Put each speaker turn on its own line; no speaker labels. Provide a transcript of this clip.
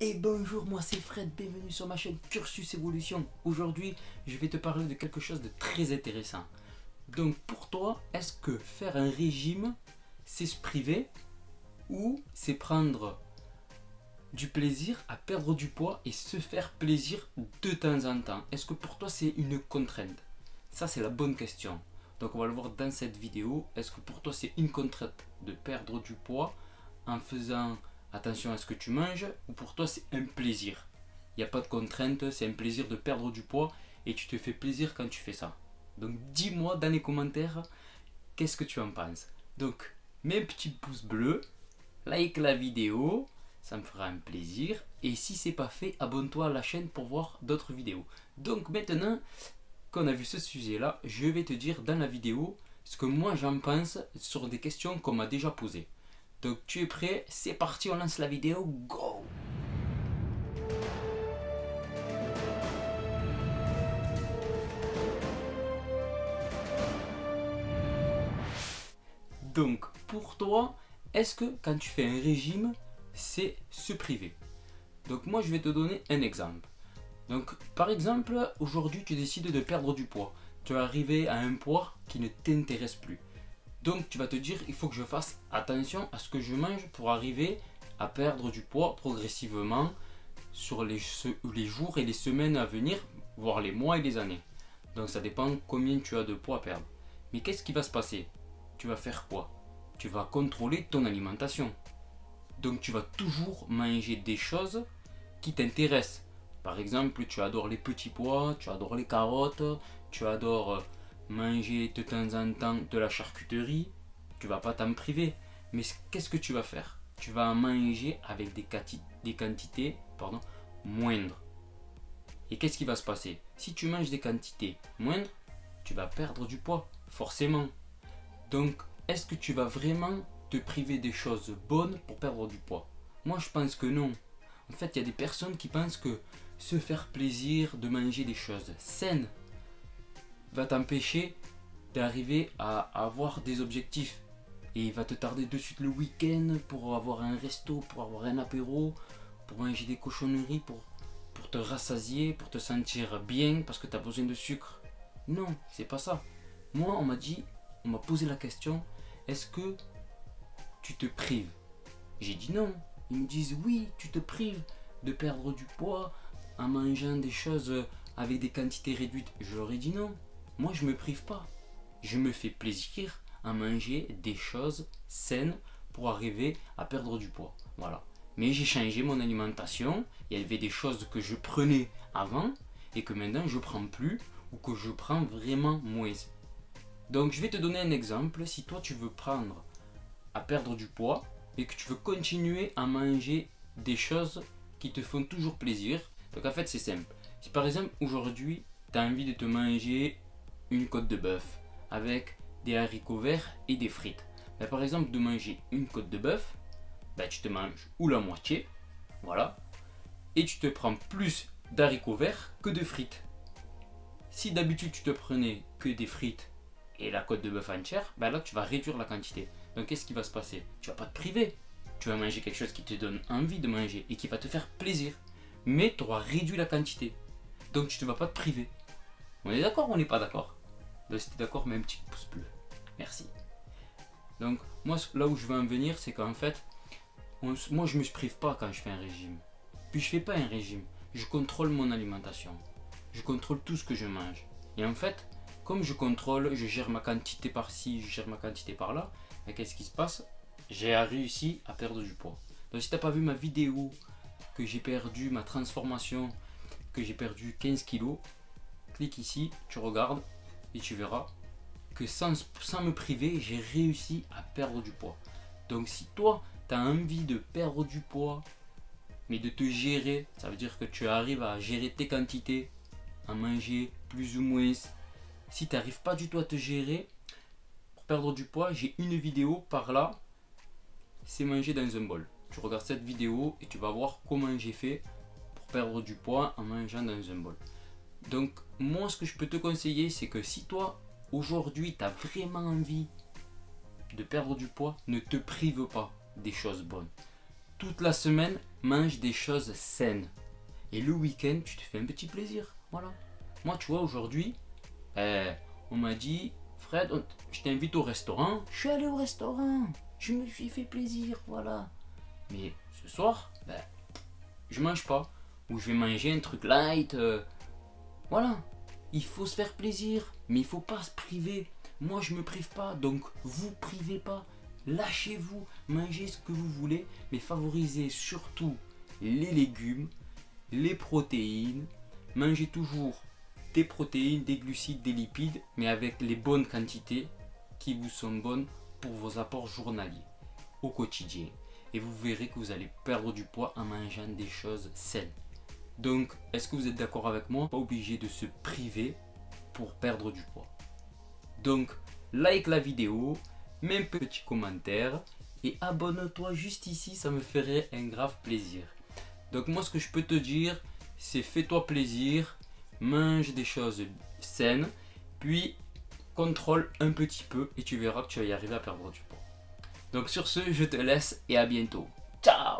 Et bonjour, moi c'est Fred, bienvenue sur ma chaîne Cursus Évolution. Aujourd'hui, je vais te parler de quelque chose de très intéressant. Donc pour toi, est-ce que faire un régime, c'est se priver ou c'est prendre du plaisir à perdre du poids et se faire plaisir de temps en temps? Est-ce que pour toi c'est une contrainte? Ça c'est la bonne question. Donc on va le voir dans cette vidéo. Est-ce que pour toi c'est une contrainte de perdre du poids en faisant attention à ce que tu manges, ou pour toi c'est un plaisir? Il n'y a pas de contrainte, c'est un plaisir de perdre du poids et tu te fais plaisir quand tu fais ça. Donc dis-moi dans les commentaires qu'est-ce que tu en penses. Donc mets un petit pouce bleu, like la vidéo, ça me fera un plaisir. Et si c'est pas fait, abonne-toi à la chaîne pour voir d'autres vidéos. Donc maintenant qu'on a vu ce sujet là, je vais te dire dans la vidéo ce que moi j'en pense sur des questions qu'on m'a déjà posées. Donc tu es prêt? C'est parti, on lance la vidéo, go! Donc pour toi, est-ce que quand tu fais un régime, c'est se priver? Donc moi je vais te donner un exemple. Donc par exemple, aujourd'hui tu décides de perdre du poids. Tu es arrivé à un poids qui ne t'intéresse plus. Donc tu vas te dire, il faut que je fasse attention à ce que je mange pour arriver à perdre du poids progressivement sur les jours et les semaines à venir, voire les mois et les années. Donc ça dépend combien tu as de poids à perdre. Mais qu'est-ce qui va se passer? Tu vas faire quoi? Tu vas contrôler ton alimentation. Donc tu vas toujours manger des choses qui t'intéressent. Par exemple, tu adores les petits pois, tu adores les carottes, tu adores manger de temps en temps de la charcuterie. Tu vas pas t'en priver. Mais qu'est-ce que tu vas faire? Tu vas en manger avec des quantités moindres. Et qu'est-ce qui va se passer? Si tu manges des quantités moindres, tu vas perdre du poids, forcément. Donc, est-ce que tu vas vraiment te priver des choses bonnes pour perdre du poids? Moi, je pense que non. En fait, il y a des personnes qui pensent que se faire plaisir, de manger des choses saines, va t'empêcher d'arriver à avoir des objectifs. Et il va te tarder de suite le week-end pour avoir un resto, pour avoir un apéro, pour manger des cochonneries, pour te rassasier, pour te sentir bien parce que tu as besoin de sucre. Non, c'est pas ça. Moi, on m'a posé la question, est-ce que tu te prives? J'ai dit non. Ils me disent oui, tu te prives de perdre du poids en mangeant des choses avec des quantités réduites. Je leur ai dit non. Moi, je me prive pas. Je me fais plaisir à manger des choses saines pour arriver à perdre du poids. Voilà. Mais j'ai changé mon alimentation. Il y avait des choses que je prenais avant et que maintenant je prends plus ou que je prends vraiment moins. Donc je vais te donner un exemple. Si toi tu veux prendre à perdre du poids et que tu veux continuer à manger des choses qui te font toujours plaisir, donc en fait c'est simple. Si par exemple aujourd'hui tu as envie de te manger une côte de bœuf avec des haricots verts et des frites, ben, par exemple de manger une côte de bœuf, ben, tu te manges ou la moitié, voilà, et tu te prends plus d'haricots verts que de frites. Si d'habitude tu te prenais que des frites et la côte de bœuf entière, ben là tu vas réduire la quantité. Donc qu'est-ce qui va se passer? Tu vas pas te priver, tu vas manger quelque chose qui te donne envie de manger et qui va te faire plaisir, mais tu auras réduit la quantité, donc tu ne vas pas te priver. On est d'accord ou on n'est pas d'accord? Si tu es d'accord, mets un petit pouce bleu, merci. Donc moi là où je veux en venir, c'est qu'en fait moi je me prive pas quand je fais un régime. Puis je fais pas un régime, je contrôle mon alimentation, je contrôle tout ce que je mange. Et en fait, comme je contrôle, je gère ma quantité par-ci, je gère ma quantité par-là, et qu'est-ce qui se passe? J'ai réussi à perdre du poids. Donc si tu n'as pas vu ma vidéo que j'ai perdu, ma transformation, que j'ai perdu 15 kilos, clique ici, tu regardes et tu verras que sans me priver, j'ai réussi à perdre du poids. Donc si toi, tu as envie de perdre du poids, mais de te gérer, ça veut dire que tu arrives à gérer tes quantités, à manger plus ou moins. Si tu n'arrives pas du tout à te gérer, pour perdre du poids, j'ai une vidéo par là, c'est manger dans un bol. Tu regardes cette vidéo et tu vas voir comment j'ai fait pour perdre du poids en mangeant dans un bol. Donc moi ce que je peux te conseiller, c'est que si toi aujourd'hui tu as vraiment envie de perdre du poids, ne te prive pas des choses bonnes. Toute la semaine, mange des choses saines. Et le week-end, tu te fais un petit plaisir. Voilà. Moi, tu vois, aujourd'hui, on m'a dit, Fred, je t'invite au restaurant. Je suis allé au restaurant. Je me suis fait plaisir, voilà. Mais ce soir, je mange pas. Ou je vais manger un truc light. Voilà. Il faut se faire plaisir, mais il faut pas se priver. Moi, je me prive pas, donc vous privez pas. Lâchez-vous, mangez ce que vous voulez, mais favorisez surtout les légumes, les protéines. Mangez toujours des protéines, des glucides, des lipides, mais avec les bonnes quantités qui vous sont bonnes pour vos apports journaliers au quotidien. Et vous verrez que vous allez perdre du poids en mangeant des choses saines. Donc, est-ce que vous êtes d'accord avec moi? Pas obligé de se priver pour perdre du poids. Donc, like la vidéo, mets un petit commentaire et abonne-toi juste ici, ça me ferait un grave plaisir. Donc moi, ce que je peux te dire, c'est fais-toi plaisir, mange des choses saines, puis contrôle un petit peu et tu verras que tu vas y arriver à perdre du poids. Donc sur ce, je te laisse et à bientôt. Ciao!